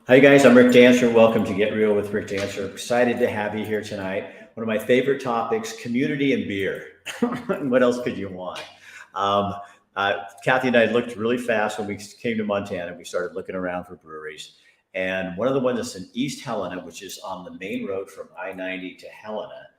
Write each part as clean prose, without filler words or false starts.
Hi guys, I'm Rick Dancer. Welcome to Get Real with Rick Dancer. Excited to have you here tonight. One of my favorite topics, community and beer. What else could you want? Um, Kathy and I looked really fast when we came to Montana. We started looking around for breweries. And one of the ones that's in East Helena, which is on the main road from I-90 to Helena,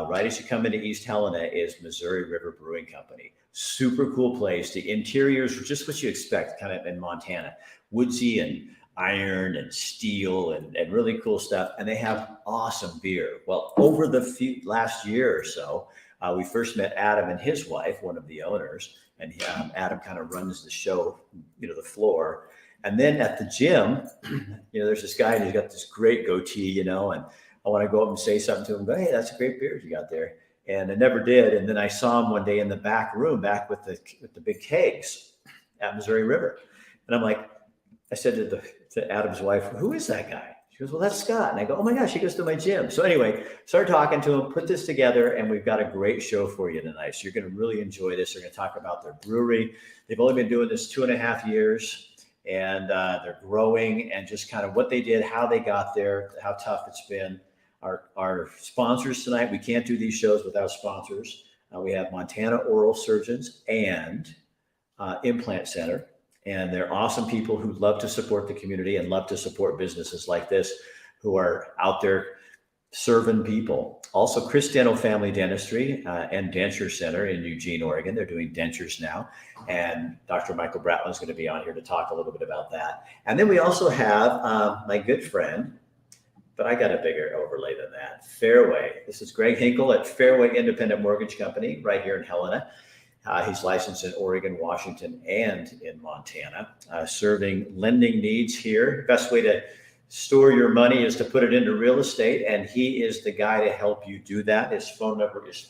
right as you come into East Helena is Missouri River Brewing Company. Super cool place. The interiors are just what you expect kind of in Montana. Woodsy and iron and steel and really cool stuff. And they have awesome beer. Well, over the last year or so, we first met Adam and his wife, one of the owners, and Adam kind of runs the show, the floor. And then at the gym, there's this guy and he's got this great goatee, and I want to go up and say something to him, go, hey, that's a great beer you got there. And I never did. And then I saw him one day in the back room, back with the big kegs at Missouri River. And I'm like, I said to Adam's wife, who is that guy? She goes, well, that's Scott. And I go, oh my gosh, he goes to my gym. So anyway, started talking to him, put this together, and we've got a great show for you tonight. So you're going to really enjoy this. They're going to talk about their brewery. They've only been doing this 2.5 years, and they're growing, and just kind of what they did, how they got there, how tough it's been. Our sponsors tonight, we can't do these shows without sponsors. We have Montana Oral Surgeons and Implant Center. And they're awesome people who love to support the community and love to support businesses like this who are out there serving people. Also, Chris Dental Family Dentistry and Denture Center in Eugene, Oregon. They're doing dentures now. And Dr. Michael Bratland is going to be on here to talk a little bit about that. And then we also have my good friend, but I got a bigger overlay than that, Fairway. This is Greg Hinkle at Fairway Independent Mortgage Company right here in Helena. He's licensed in Oregon, Washington, and in Montana, serving lending needs here. Best way to store your money is to put it into real estate, and he is the guy to help you do that. His phone number is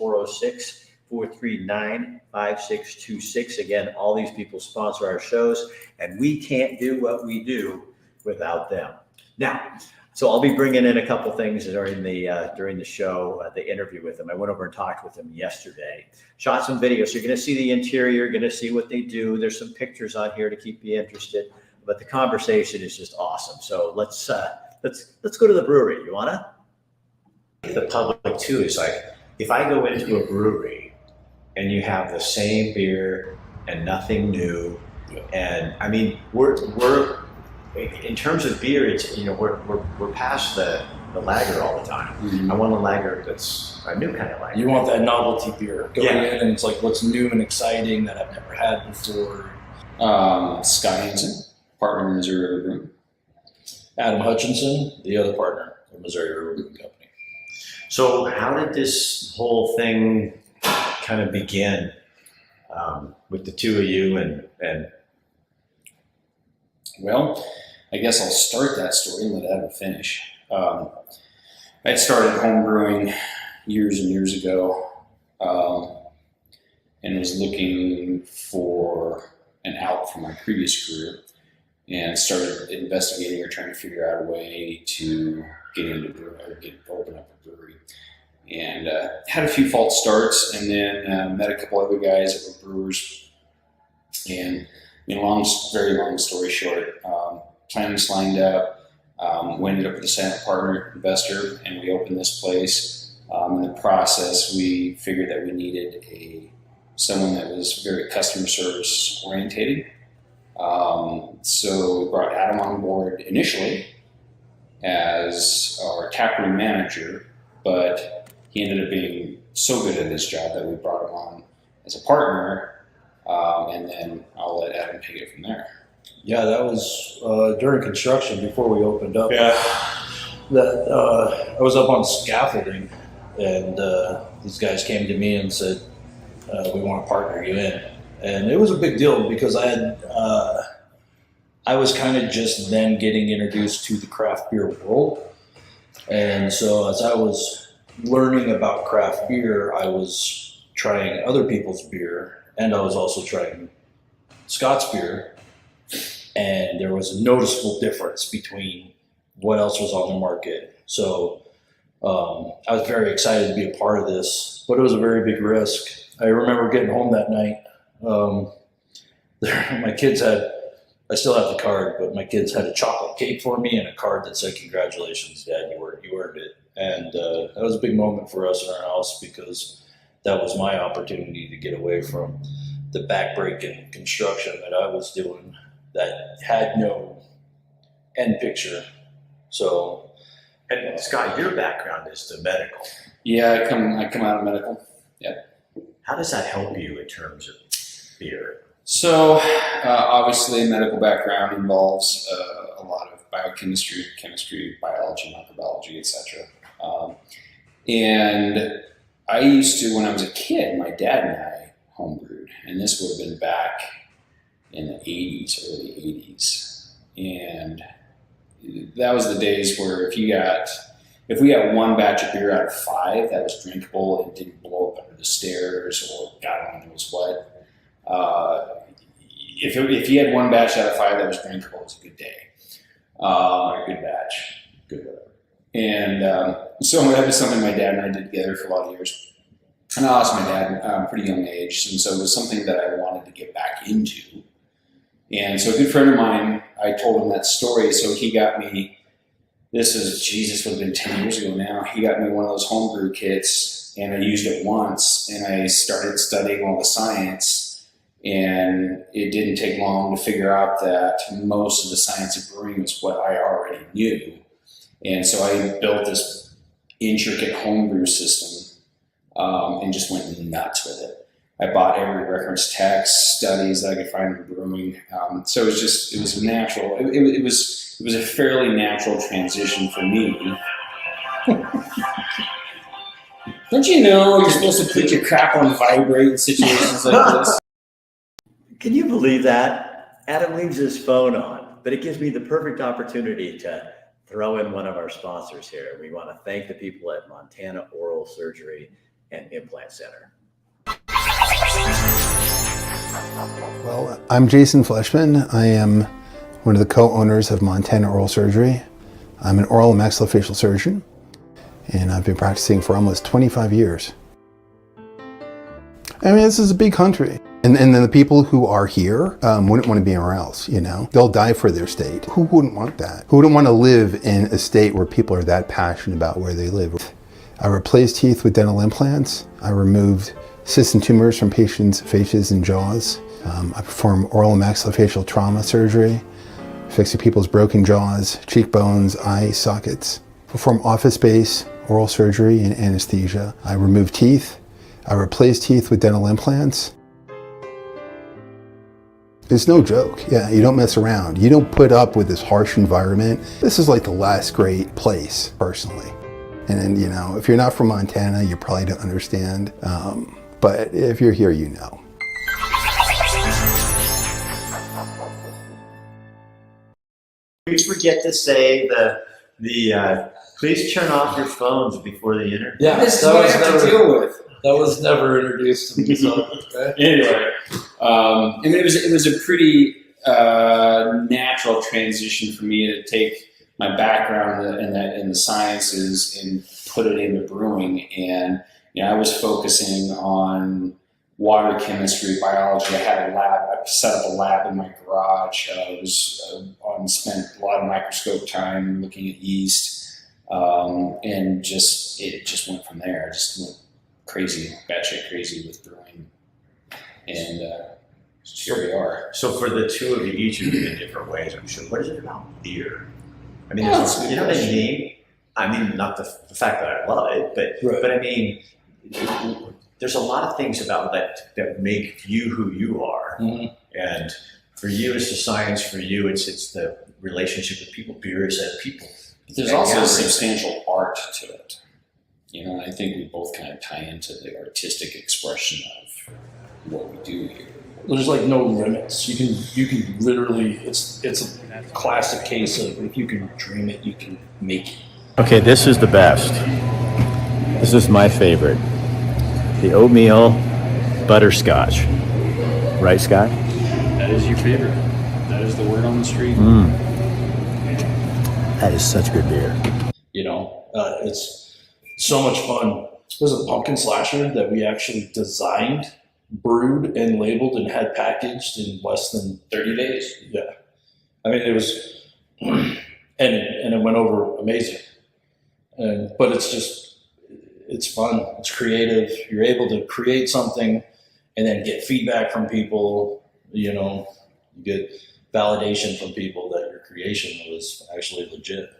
406-439-5626. Again, all these people sponsor our shows, and we can't do what we do without them. Now, so I'll be bringing in a couple things during the show, the interview with him. I went over and talked with him yesterday, shot some videos. So you're going to see the interior, you're going to see what they do. There's some pictures on here to keep you interested, but the conversation is just awesome. So let's go to the brewery. You wanna? The public too is like, if I go into a brewery and you have the same beer and nothing new, and I mean we're in terms of beer, it's we're past the lager all the time. Mm-hmm. I want a lager that's a new kind of lager. You want that novelty beer going in, and it's like what's new and exciting that I've never had before. Scott Hansen, partner in Missouri River Brewing. Adam Hutchinson, the other partner of Missouri River Brewing Company. So how did this whole thing kind of begin with the two of you and Well, I guess I'll start that story and let Adam finish. I started home brewing years and years ago, and was looking for an out from my previous career, and started investigating or trying to figure out a way to get into brewing or open up a brewery. And had a few false starts, and then met a couple other guys that were brewers. And very long story short, plans lined up. We ended up with a silent partner investor, and we opened this place. In the process, we figured that we needed someone that was very customer service orientated. So we brought Adam on board initially as our taproom manager, but he ended up being so good at his job that we brought him on as a partner. And then I'll let Adam take it from there. Yeah, that was during construction before we opened up. Yeah. I was up on scaffolding, and these guys came to me and said, "We want to partner you in." And it was a big deal because I was kind of just then getting introduced to the craft beer world, and so as I was learning about craft beer, I was trying other people's beer. And I was also trying Scott's beer, and there was a noticeable difference between what else was on the market. So I was very excited to be a part of this, but it was a very big risk. I remember getting home that night. My kids had I still have the card, but my kids had a chocolate cake for me and a card that said, "Congratulations, Dad, you earned it." And that was a big moment for us in our house because that was my opportunity to get away from the backbreaking construction that I was doing that had no end picture. So, And Scott, your background is the medical. Yeah, I come out of medical. How does that help you in terms of beer? So obviously, medical background involves a lot of biochemistry, chemistry, biology, microbiology, etc. And I used to, when I was a kid, my dad and I homebrewed, and this would have been back in the 80s, early 80s. And that was the days where if we got one batch of beer out of 5 that was drinkable and didn't blow up under the stairs or God only knows what, if you had one batch out of 5 that was drinkable, it was a good day, or a good batch, good whatever. And so that was something my dad and I did together for a lot of years. And I lost my dad at a pretty young age, and so it was something that I wanted to get back into. And so a good friend of mine, I told him that story, so he got me, would have been 10 years ago now, he got me one of those homebrew kits, and I used it once, and I started studying all the science, and it didn't take long to figure out that most of the science of brewing was what I already knew. And so I built this intricate homebrew system and just went nuts with it. I bought every reference text, studies that I could find in brewing. So it was a natural, it was a fairly natural transition for me. Don't you know you're supposed to put your crap on vibrate in situations like this? Can you believe that? Adam leaves his phone on, but it gives me the perfect opportunity to throw in one of our sponsors here. We want to thank the people at Montana Oral Surgery and Implant Center. Well, I'm Jason Fleshman. I am one of the co-owners of Montana Oral Surgery. I'm an oral and maxillofacial surgeon, and I've been practicing for almost 25 years. I mean, this is a big country. And then the people who are here wouldn't want to be anywhere else, you know? They'll die for their state. Who wouldn't want that? Who wouldn't want to live in a state where people are that passionate about where they live? I replaced teeth with dental implants. I removed cysts and tumors from patients' faces and jaws. I perform oral and maxillofacial trauma surgery, fixing people's broken jaws, cheekbones, eye sockets. Perform office-based oral surgery and anesthesia. I remove teeth. I replace teeth with dental implants. It's no joke. Yeah, you don't mess around. You don't put up with this harsh environment. This is like the last great place, personally. And you know, if you're not from Montana, you probably don't understand. But if you're here, you know. Please forget to say please turn off your phones before the interview. yeah, This is what I have to deal with. That was never introduced to me. So, okay. Anyway, I mean, it was a pretty natural transition for me to take my background in the sciences and put it into brewing. And you know, I was focusing on water chemistry, biology. I had a lab. I set up a lab in my garage. I spent a lot of microscope time looking at yeast, and it just went from there. I just went crazy, batshit crazy with brewing, and here we are. So for the two of you, each of you in different ways, I'm sure, what is it about beer? I mean, Oh, that's a good you know what I question. mean? I mean, not the fact that I love it, Right. but I mean, there's a lot of things about that make you who you are. Mhm. And for you, it's the science. For you, it's the relationship with people. Beer is that people. There's Yeah, also yeah. a substantial art to it. You know, I think we both kind of tie into the artistic expression of what we do here. There's like no limits. You can literally, it's a classic case of if you can dream it, you can make it. Okay, this is the best. This is my favorite. The oatmeal butterscotch. Right, Scott? That is your favorite. That is the word on the street. That is such good beer. You know, it's so much fun. There's a pumpkin slasher that we actually designed, brewed, and labeled and had packaged in less than 30 days. Yeah. I mean, it was, and it went over amazing. But it's fun. It's creative. You're able to create something and then get feedback from people. You know, you get validation from people that your creation was actually legit.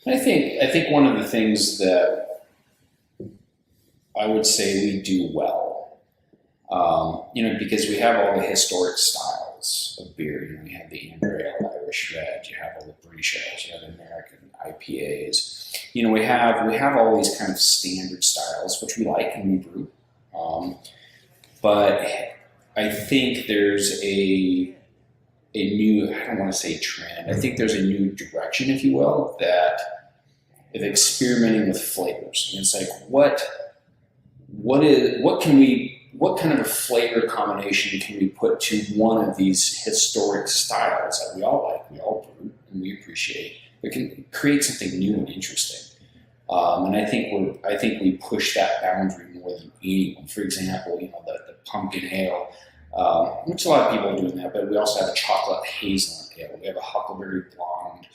I think one of the things that I would say we do well, because we have all the historic styles of beer. You know, we have the Amber Ale, Irish Red. You have all the British ales. You have the American IPAs. You know, we have all these kind of standard styles, which we like and we brew. But I think there's a new, I don't want to say trend, I think there's a new direction, if you will, that of experimenting with flavors. And it's like, what kind of a flavor combination can we put to one of these historic styles that we all like, we all brew, and we appreciate? It can create something new and interesting. And I think we push that boundary more than anyone. For example, you know, the pumpkin ale, which a lot of people are doing that, but we also have a chocolate hazelnut ale. We have a huckleberry blonde.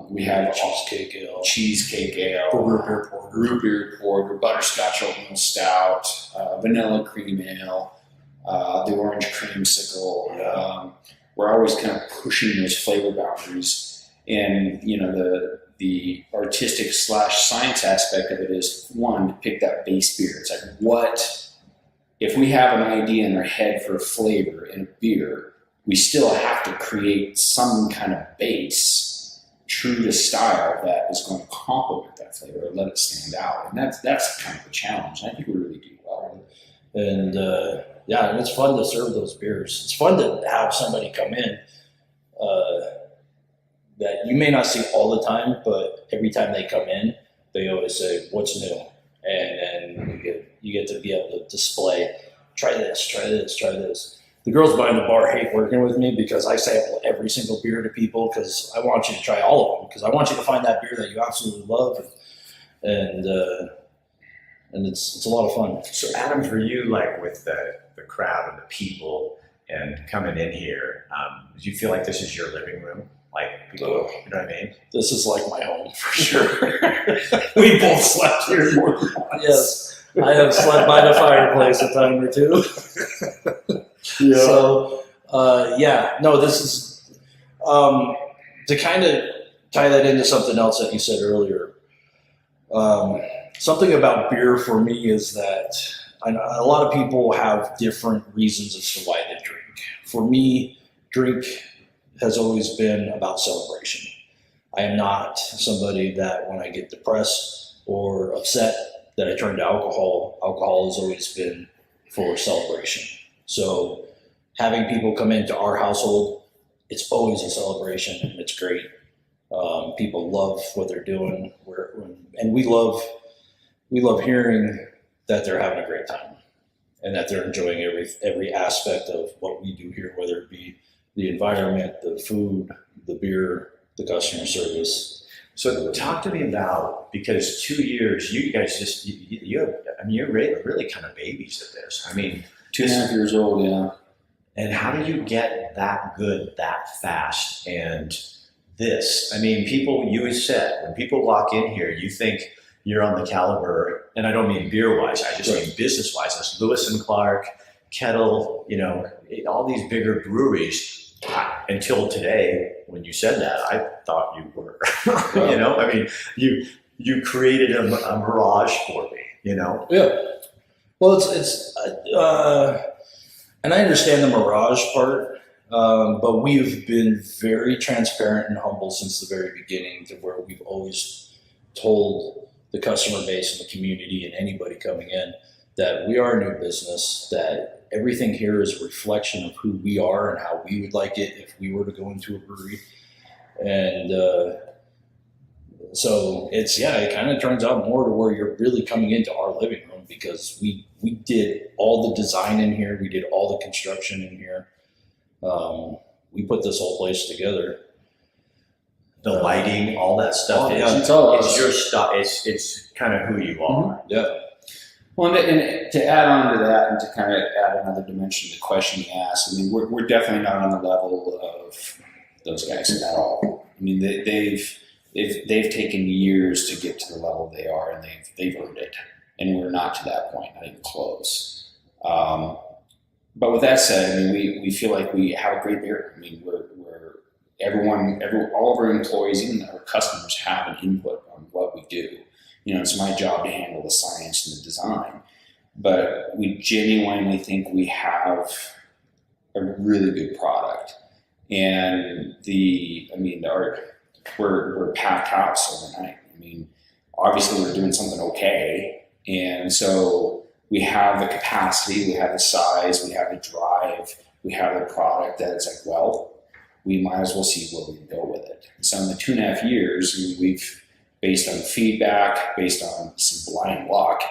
We have cheesecake ale, root beer porter, butterscotch oatmeal stout, vanilla cream ale, the orange creamsicle. We're always kind of pushing those flavor boundaries. And, you know, the artistic / science aspect of it is, one, to pick that base beer. It's like, if we have an idea in our head for a flavor in a beer, we still have to create some kind of base, true to style, that is going to complement that flavor and let it stand out. And that's kind of a challenge. I think we really do well. And and it's fun to serve those beers. It's fun to have somebody come in that you may not see all the time, but every time they come in, they always say, "What's new?" And then you get to be able to display, try this, try this, try this. The girls behind the bar hate working with me because I sample every single beer to people because I want you to try all of them, because I want you to find that beer that you absolutely love, and it's a lot of fun. So Adam, for you, like with the crowd and the people and coming in here, do you feel like this is your living room? Like, people, you know what I mean? This is like my home for sure. We both slept here more than once. Yes, I have slept by the fireplace a time or two. Yeah. So, this is to kind of tie that into something else that you said earlier. Something about beer for me is that I know a lot of people have different reasons as to why they drink. For me, drink has always been about celebration. I am not somebody that when I get depressed or upset that I turn to alcohol. Alcohol has always been for celebration. So having people come into our household, it's always a celebration. It's great. People love what they're doing, and we love hearing that they're having a great time and that they're enjoying every aspect of what we do here, whether it be the environment, the food, the beer, the customer service. So talk to me about, because 2 years, you guys you're really kind of babies at this. I mean, 2.5 years old, yeah. And how do you get that good that fast? And this, I mean, people, you said, when people walk in here, you think you're on the caliber, and I don't mean beer-wise, I just mean business-wise. That's Lewis and Clark, Kettle, all these bigger breweries. Until today, when you said that, I thought you were, I mean, you created a mirage for me, Yeah. Well, it's and I understand the mirage part, but we've been very transparent and humble since the very beginning, to where we've always told the customer base and the community and anybody coming in that we are a new business, that everything here is a reflection of who we are and how we would like it if we were to go into a brewery. And so it kind of turns out more to where you're really coming into our living room, because we did all the design in here. We did all the construction in here. We put this whole place together. The lighting, all that stuff. It's all it's your stuff. It's kind of who you are. Mm-hmm. Yeah. Well, and to add on to that, and to kind of add another dimension to the question you asked, I mean, we're definitely not on the level those guys at all. I mean, they've taken years to get to the level they are, and they've earned it. And we're not to that point, not even close. But with that said, I mean, we feel like we have a great beer. I mean, all of our employees, even our customers, have an input on what we do. You know, it's my job to handle the science and the design, but we genuinely think we have a really good product. And we're packed house overnight. I mean, obviously we're doing something okay, and so we have the capacity, we have the size, we have the drive, we have the product that it's like, well, we might as well see where we can go with it. So in the 2.5 years, we've, based on feedback, based on some blind luck,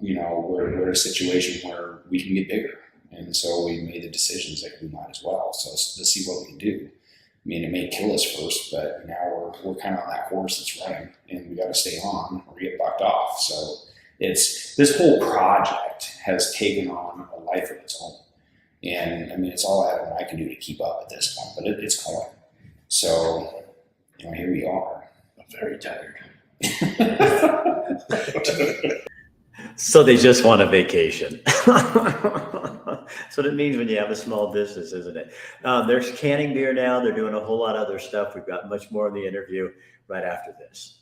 we're in a situation where we can get bigger. And so we made the decisions that we might as well. So let's see what we can do. I mean, it may kill us first, but now we're kind of on that horse that's running, and we got to stay on or get bucked off. So this whole project has taken on a life of its own. And I mean, it's all I can do to keep up at this point, but it's going. So, here we are. I'm very tired. So they just want a vacation. That's what it means when you have a small business, isn't it? There's canning beer now. They're doing a whole lot of other stuff. We've got much more in the interview right after this.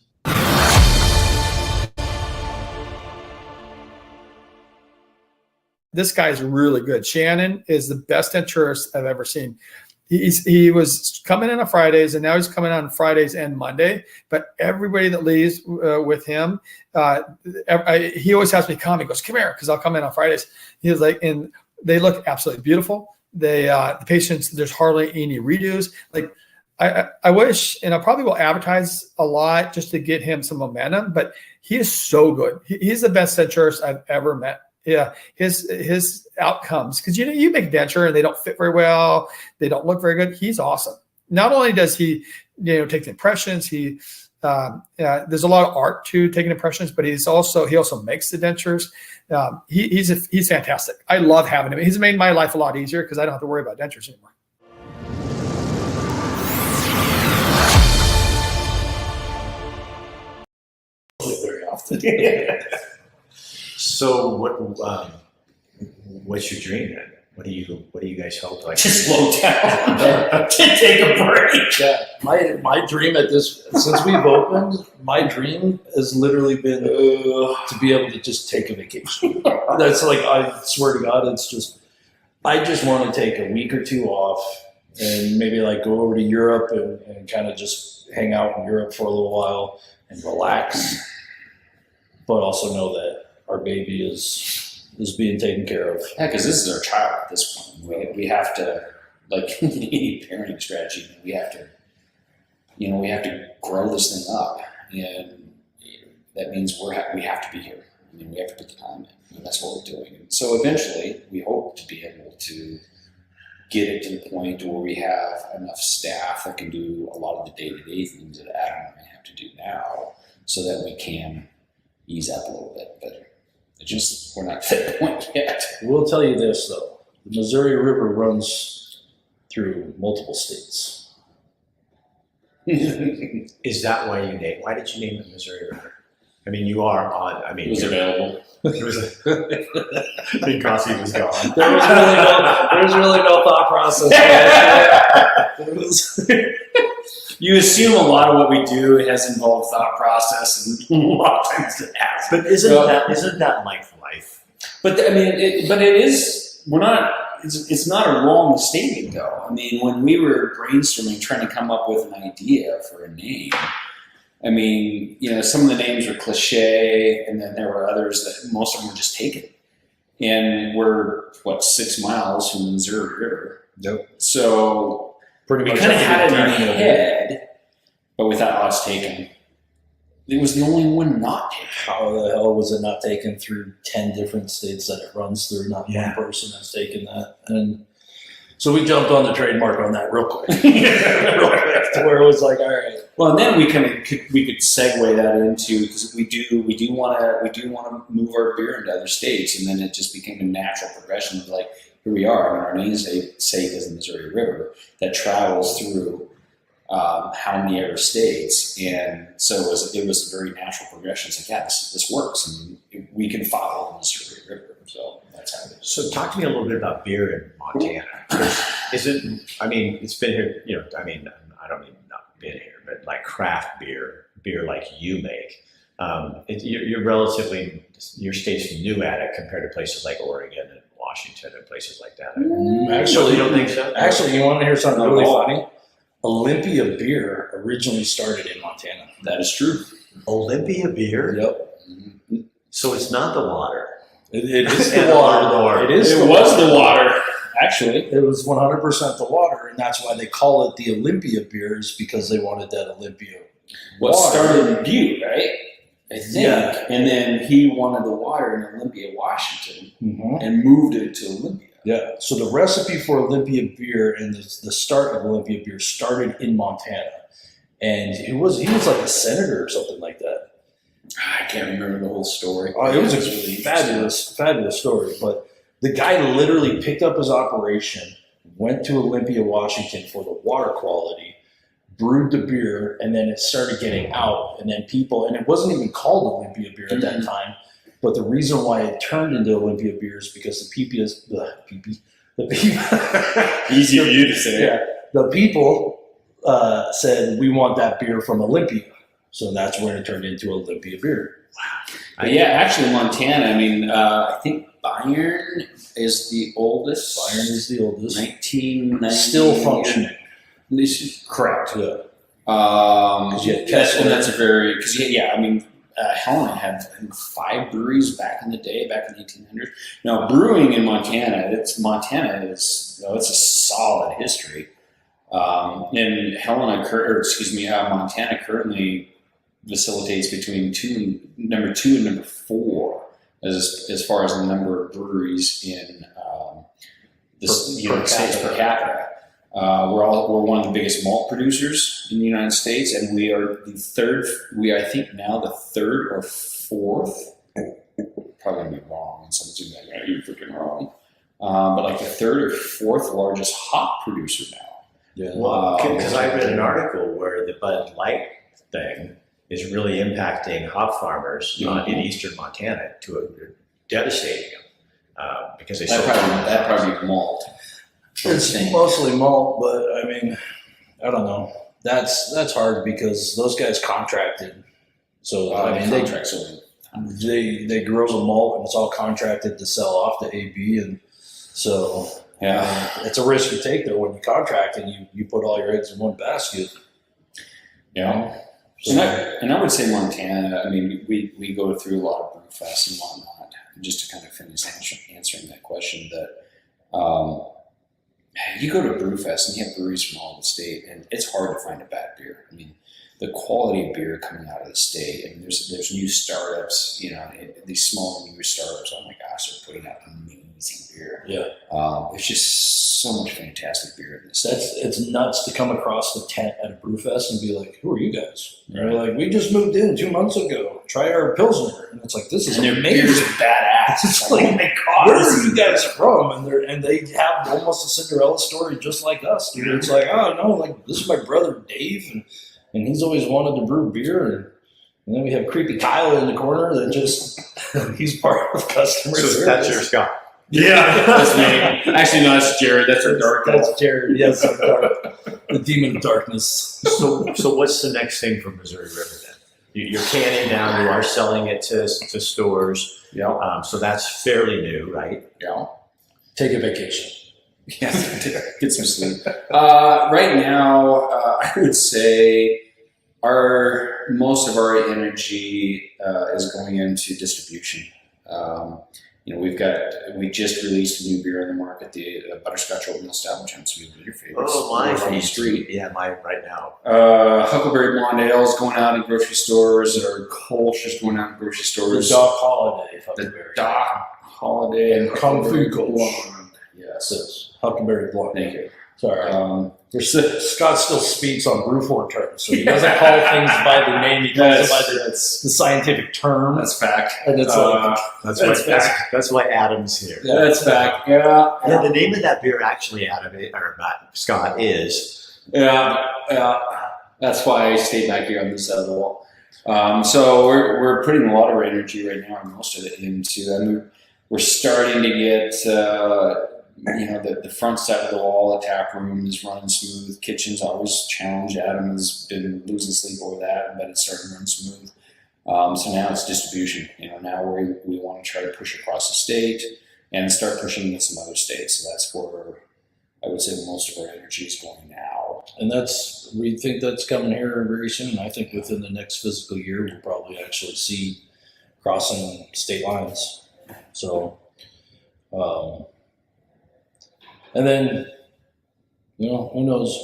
This guy's really good. Shannon is the best denturist I've ever seen. He was coming in on Fridays, and now he's coming on Fridays and Monday. But everybody that leaves with him, he always has me come. He goes, "Come here," because I'll come in on Fridays. He was like, and they look absolutely beautiful. The patients, there's hardly any redos. Like I wish, and I probably will advertise a lot just to get him some momentum. But he is so good. He's the best denturist I've ever met. Yeah, his outcomes, because you make denture and they don't fit very well, they don't look very good. He's awesome. Not only does he take the impressions, there's a lot of art to taking impressions, but he also makes the dentures. He's fantastic. I love having him. He's made my life a lot easier because I don't have to worry about dentures anymore. Very often. So what's your dream then? What do you guys hope like? Just slow down. Take a break. Yeah, my dream since we've opened, my dream has literally been to be able to just take a vacation. That's like, I swear to God, I just want to take a week or two off and maybe like go over to Europe and kind of just hang out in Europe for a little while and relax, but also know that our baby is being taken care of. Yeah, because this is our child at this point. We have to, like any parenting strategy, we have to grow this thing up, and that means we have to be here. I mean, we have to put the time in, and that's what we're doing. And so eventually, we hope to be able to get it to the point where we have enough staff that can do a lot of the day-to-day things that Adam and I have to do now, so that we can ease up a little bit. But we're not to that point yet. We'll tell you this though: the Missouri River runs through multiple states. Is that why why did you name it Missouri River? I mean, you are on. I mean, It was available. because he was gone. There was really no thought process. You assume a lot of what we do has involved thought process, and a lot of times it has. But isn't that like life? But I mean, it is. We're not. It's not a wrong statement, though. I mean, when we were brainstorming, trying to come up with an idea for a name, I mean, some of the names were cliche, and then there were others that most of them were just taken. And we're 6 miles from the Missouri River. Yep. So Pretty we much kind of had it in our timing of head, but without us taken. It was the only one not taken. How the hell was it not taken through 10 different states that it runs through? Not Yeah. one person has taken that. And so we jumped on the trademark on that real quick. To where it was like, all right. Well, and then we could segue that into, because we do want to move our beer into other states, and then it just became a natural progression of like, here we are. I mean, our namesake is the Missouri River that travels through how many ever states, and so it was a very natural progression. It's like, yeah, this works, and we can follow the Missouri River. So that's how it is. So talk to me a little bit about beer in Montana. I mean, it's been here, you know, I mean, I don't mean not been here, but like craft beer like you make. You're relatively, your state's new at it compared to places like Oregon and Washington and places like that. Actually, you don't think so? Actually, you want to hear something really funny? Olympia beer originally started in Montana. That is true. Olympia beer? Yep. So it's not the water. It is And the water. It was the water, actually. It was 100% the water, and that's why they call it the Olympia beers, because they wanted that Olympia What water. started in Butte, right? I think. Yeah. And then he wanted the water in Olympia, Washington, Mhm. and moved it to Olympia. Yeah. So the recipe for Olympia beer and the start of Olympia beer started in Montana, and he was like a senator or something like that. I can't remember the whole story. Oh, it was a really fabulous story. But the guy literally picked up his operation, went to Olympia, Washington for the water quality, brewed the beer, and then it started getting out. And then and it wasn't even called Olympia beer at that time. But the reason why it turned into Olympia beer is because the people, Easy for you to say. yeah, the people said, we want that beer from Olympia. So that's when it turned into Olympia beer. But yeah, actually, Montana. I mean, I think Bayern is the oldest. Bayern is the oldest. 1990. Still functioning. This is correct. Yeah. That's a very because I mean, Helena had I think 5 breweries back in the day, back in the 1800s. Now, brewing in Montana, Montana is it's a solid history. And Montana currently facilitates between number 2 and number 4 as far as the number of breweries in the United States per capita. We're one of the biggest malt producers in the United States, and we are the third. I think now the 3rd or 4th. Probably gonna be wrong, and someone's gonna be like, "You're freaking wrong." But like the 3rd or 4th largest hop producer now. Yeah. Well, because I read an article where the Bud Light thing is really impacting hop farmers in eastern Montana devastating them because they that probably malt. It's mostly malt, but I mean, I don't know. That's hard because those guys contracted. So I mean, they grow the malt and it's all contracted to sell off to AB, and so it's a risk you take though when you contract and you put all your eggs in one basket. Yeah. So, And I would say Montana, I mean, we go through a lot of brew fests and whatnot. Just to kind of finish answering that question, that you go to Brewfest and you have breweries from all over the state, and it's hard to find a bad beer. I mean, the quality of beer coming out of the state, and there's new startups, these small new startups. Oh my gosh, they're putting out amazing beer. yeah. It's just so much fantastic beer in the state. It's nuts to come across the tent at a brewfest and be like, "Who are you guys?" And they're like, "We just moved in 2 months ago. Try our Pilsner." And it's like, "This is their amazing." beers are badass. It's like, oh my god, where are you guys from? And they have almost a Cinderella story just like us, dude. It's like, oh no, like this is my brother Dave, and he's always wanted to brew beer, and then we have creepy Kyle in the corner that just he's part of customer service. So that's your Scott. Yeah, that's me. Actually, no, that's Jared. That's our dark. That's Jared. Yes, the demon of darkness. So what's the next thing for Missouri River then? You're canning down. You are selling it to stores. Yeah. So that's fairly new, right? Yeah. Take a vacation. Yeah. Get some sleep. Right now, I would say most of our energy is going into distribution. We just released a new beer in the market, the Butterscotch Oatmeal Stout, which happens to be one of your favorites. Oh, mine on the street. Yeah, mine right now. Huckleberry Blonde Ale is going out in grocery stores, or Kolsch is going out in grocery The stores. Doc Holiday. The Huckleberry. Doc Holiday And Kung Fu Huckleberry Kolsch. Blonde. Yes. Yes. Huckleberry Blonde. Thank you. Sorry. Scott still speaks on Brewford terms, so he doesn't call things by the name. He calls it by the scientific term. That's fact. And it's That's why Adam's here. That's fact. Yeah. Yeah, the name of that beer actually, Adam, or Scott, is. Yeah. That's why I stayed back here on this side of the wall. So we're putting a lot of energy right now, and most of it into that. We're starting to get, the front side of the wall, the tap room is running smooth. Kitchen's always challenged. Adam has been losing sleep over that, but it's starting to run smooth. So now it's distribution. Now we want to try to push across the state and start pushing into some other states. So that's where I would say most of our energy is going now. And we think that's coming here very soon. I think within the next fiscal year, we'll probably actually see crossing state lines. So, and then, who knows?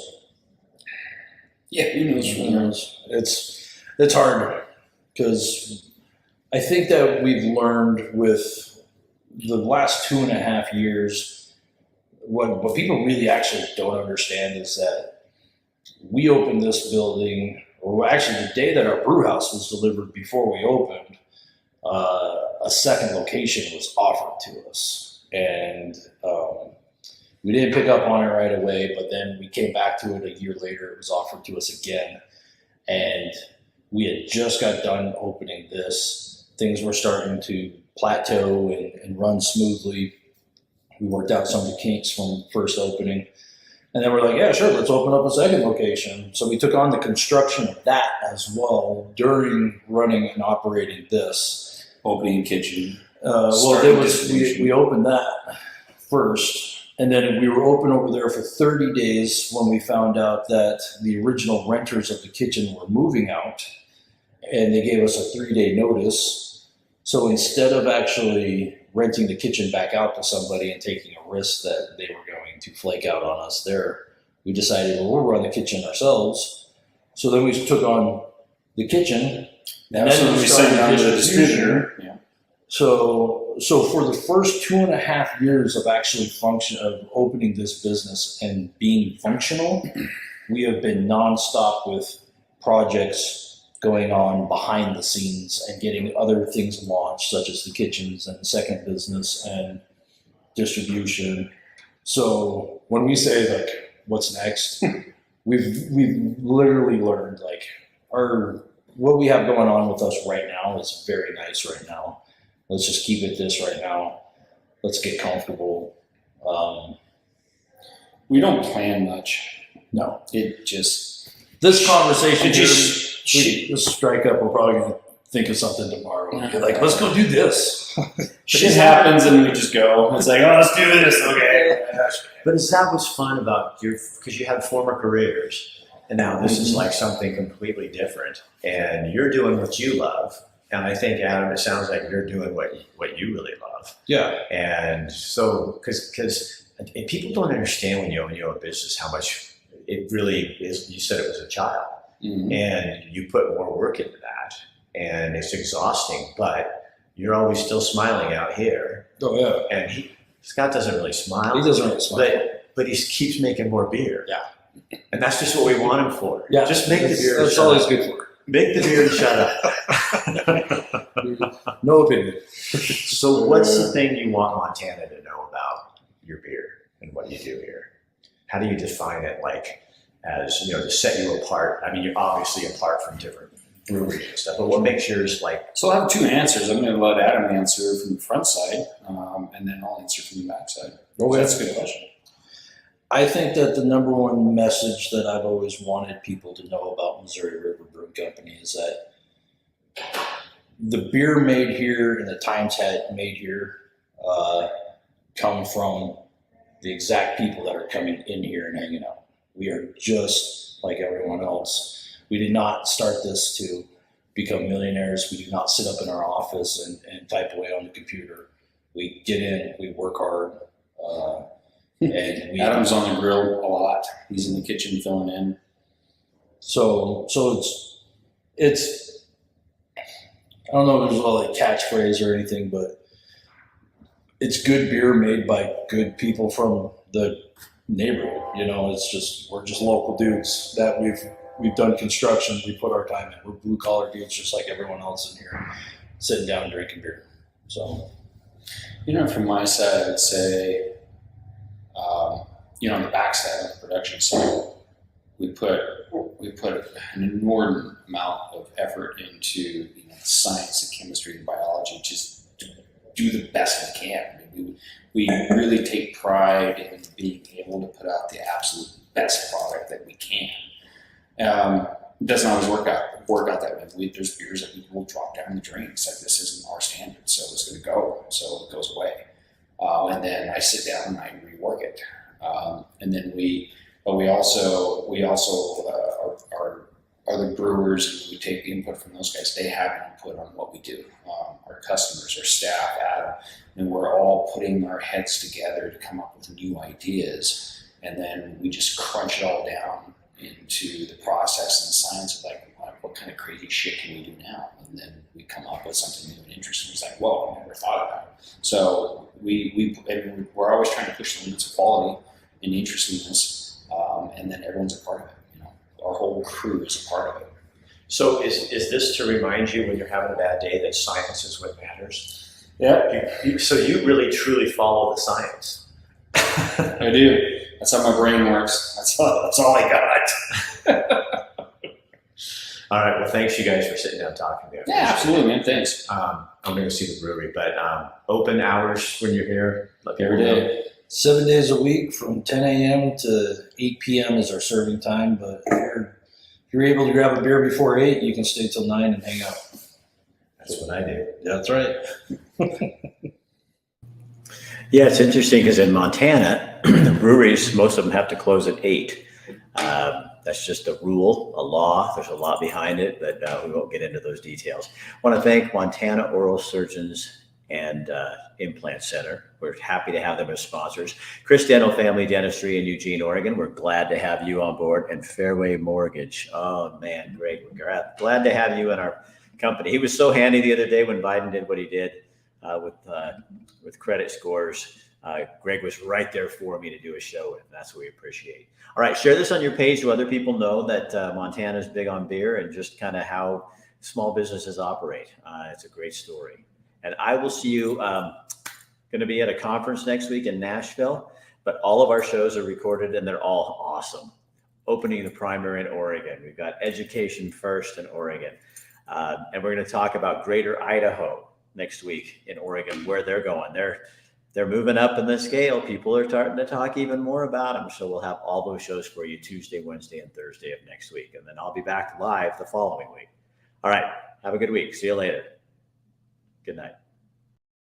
Yeah, who knows? Who knows? It's hard because I think that we've learned with the last 2.5 years, what people really actually don't understand is that we opened this building, or actually the day that our brew house was delivered before we opened, a second location was offered to us. And we didn't pick up on it right away, but then we came back to it a year later. It was offered to us again. And we had just got done opening this. Things were starting to plateau and run smoothly. We worked out some of the kinks from first opening. And then we're like, yeah, sure, let's open up a second location. So we took on the construction of that as well during running and operating this. Opening kitchen. We opened that first. And then we were open over there for 30 days when we found out that the original renters of the kitchen were moving out. And they gave us a 3-day notice. So instead of actually renting the kitchen back out to somebody and taking a risk that they were going to flake out on us there, we decided, well, we'll run the kitchen ourselves. So then we took on the kitchen. And then we signed on to the distributor. Yeah. So for the first 2.5 years of actually of opening this business and being functional, we have been nonstop with projects going on behind the scenes and getting other things launched, such as the kitchens and second business and distribution. So when we say like, what's next, we've literally learned like what we have going on with us right now is very nice right now. Let's just keep it this right now. Let's get comfortable. We don't plan much. No. This conversation this strike up, we're probably going to think of something tomorrow. Be like, let's go do this. Shit happens and we just go. It's like, oh, let's do this. Okay. But is that what's fun about because you had former careers and now this is like something completely different and you're doing what you love. And I think, Adam, it sounds like you're doing what you really love. Yeah. And so, because people don't understand when you own a business how much it really is. You said it was a child, and you put more work into that, and it's exhausting. But you're always still smiling out here. Oh yeah. And Scott doesn't really smile. He doesn't really smile. But he keeps making more beer. Yeah. And that's just what we want him for. Yeah. Just make the beer. That's all he's good for. Make the beer and shut up. No opinion. So what's the thing you want Montana to know about your beer and what you do here? How do you define it as, to set you apart? I mean, you're obviously apart from different breweries and stuff, but what makes yours like? So I have two answers. I'm going to let Adam answer from the front side, and then I'll answer from the back side. Okay. That's a good question. I think that the number one message that I've always wanted people to know about Missouri River Brewing Company is that the beer made here and the times made here come from the exact people that are coming in here and hanging out. We are just like everyone else. We did not start this to become millionaires. We do not sit up in our office and type away on the computer. We get in, we work hard, and Adam's on the grill a lot. He's in the kitchen filling in. So it's I don't know if there's a lot of catchphrase or anything, but it's good beer made by good people from the neighborhood. You know, we're just local dudes that we've done construction. We put our time in. We're blue collar dudes, just like everyone else in here, sitting down and drinking beer. So, From my side, I would say, on the backside of the production side, we put an inordinate amount of effort into science and chemistry and biology, just to do the best we can. I mean, we really take pride in being able to put out the absolute best product that we can. It doesn't always work out that way. There's beers that we will drop down the drain. It's like, this isn't our standard, so it's going to go. So it goes away. And then I sit down and I rework it. And then we also are the brewers, and we take the input from those guys. They have input on what we do. Our customers, our staff, Adam, and we're all putting our heads together to come up with new ideas. And then we just crunch it all down into the process and the science of like, what kind of crazy shit can we do now? And then we come up with something new and interesting. It's like, whoa, I never thought about it. So we're always trying to push the limits of quality and interestingness, and then everyone's a part of it. Our whole crew is a part of it. So is this to remind you when you're having a bad day that science is what matters? Yeah, So you really truly follow the science. I do. That's how my brain works. That's all I got. All right. Well, thanks you guys for sitting down talking to me. Yeah, absolutely, man. Thanks. I'm going to see the brewery, but open hours when you're here. Let people Every know. day. 7 days a week from 10 a.m. to 8 p.m. is our serving time. But if you're able to grab a beer before 8, you can stay till 9 and hang out. That's what I do. That's right. Yeah, it's interesting because in Montana, the breweries, most of them have to close at 8. That's just a rule, a law. There's a lot behind it, but we won't get into those details. I want to thank Montana Oral Surgeons and Implant Center. We're happy to have them as sponsors. Chris Dental Family Dentistry in Eugene, Oregon. We're glad to have you on board. And Fairway Mortgage. Oh, man, great. We're glad to have you in our company. He was so handy the other day when Biden did what he did with credit scores. Greg was right there for me to do a show with. That's what we appreciate. All right, share this on your page so other people know that Montana is big on beer and just kind of how small businesses operate. It's a great story. And I will see you, going to be at a conference next week in Nashville, but all of our shows are recorded and they're all awesome. Opening the primary in Oregon. We've got Education First in Oregon. And we're going to talk about Greater Idaho next week in Oregon, where they're going. They're moving up in the scale. People are starting to talk even more about them. So we'll have all those shows for you Tuesday, Wednesday, and Thursday of next week. And then I'll be back live the following week. All right. Have a good week. See you later. Good night.